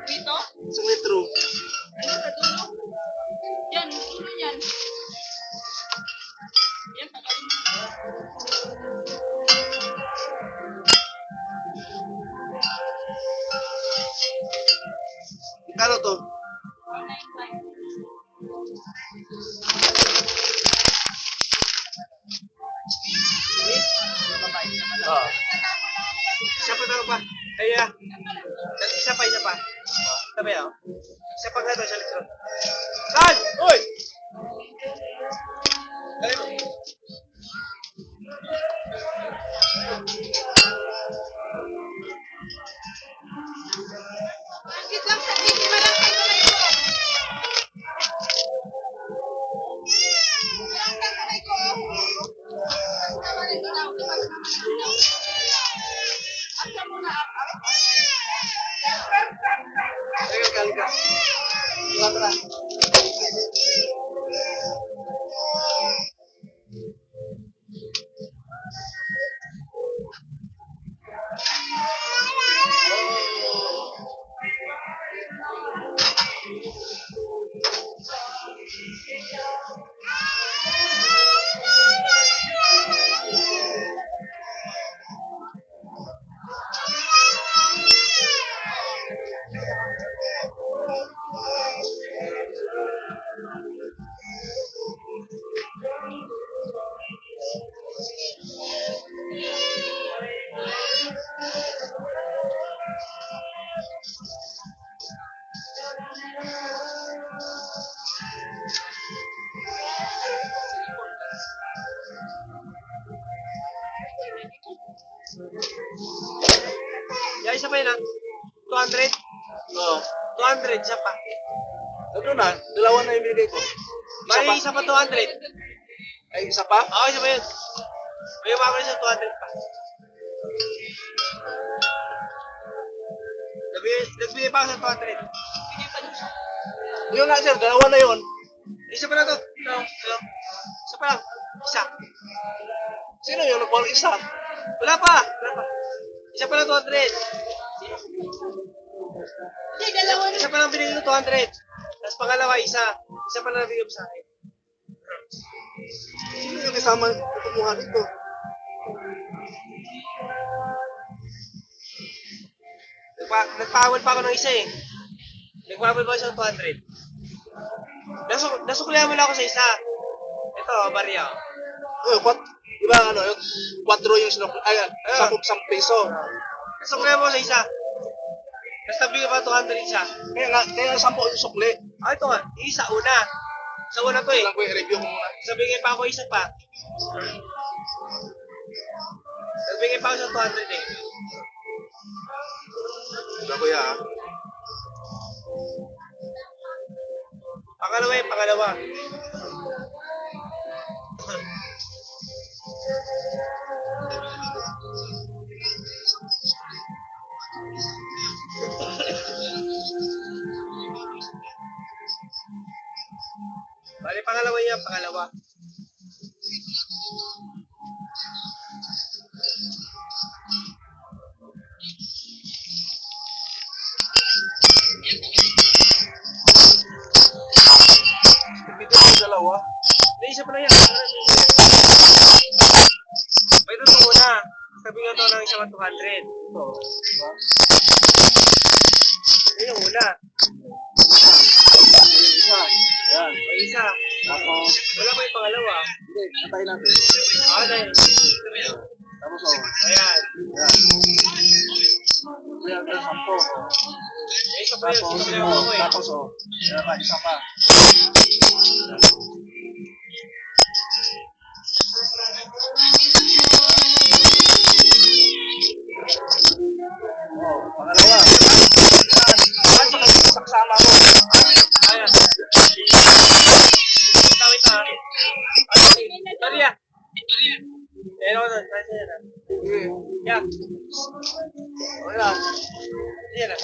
Dito? Sa metro. Ano sa dulo? Yan, dulo yan. Yan, tagalin mo. Kano to? 195. Oo. Isa pa daw pa. Ay, isa pa, isa pa. Sabi ako. Isa pa nga to, sa litro. Saan? Uy! Dali mo. Bakit lang sa TV, walang kalkulay ko. Walang kalkulay ko. Tama rin ko na. Asa mo na ako? Halika, halika. Tara, tara. Ya, isa pa yun 200? Oo. 200, isa pa. Ano na? Dalawa na yung binigay ko. Mali, isa pa 200. Ay, isa pa? Oo, isa pa yun. May umama ko sa 200 pa. Nagbigay pa ako sa 200. Bigyan pa doon siya. Yun na, sir. Dalawa na yun. Isa pa na to. Ito. Isa pa lang. Isa. Sino yun? Nagkuha ng isa? Wala pa. Wala pa. Isa pa lang 200. Hindi, dalawa na. Isa pa lang binigay ko 200. Tapos pangalawa, isa. Isa pa lang nabigay mo sa akin. Sino yung kasama kumuha dito? Nagpawal pa ako ng isa eh. Nagpawal pa ako sa 200. Nasuklihan mo lang ako sa isa. Ito, barya. Diba ano, yung 4 yung sinukli, ay, 10 piso. Nasuklihan mo sa isa. Tapos nabigay pa 200 isa. Kaya 10 yung sukli. Ah, ito nga, isa, una. Sa una to eh. Kailangan ko i-review ko muna. Sabigay pa ako isa pa. Nagbigay pa ako sa 200 eh. Wala ko ya. Pangalawa eh, pangalawa. Bali, pangalawa yan, pangalawa. Dito yung dalawa. Naisip na yan. May ito ito muna. Sabi nga ito ng isa 200. Ito. Diba? Ayun yung una. Isa. Yan. May isa. Tapos. Wala pa yung pangalawa. Hindi. Natay natin. Ah, dahil. Tapos o. Ayan. Ayan. Ayan. Ayan. 10. Isa pa yun. Tapos o. Ayan pa. Isa pa. Oh, pangalawa. Ayan. Saksama mo. Ayan. Wait na. Sorry ah. Ayan ako doon. Ayan ah. Yan. Ayan. Ayan ah.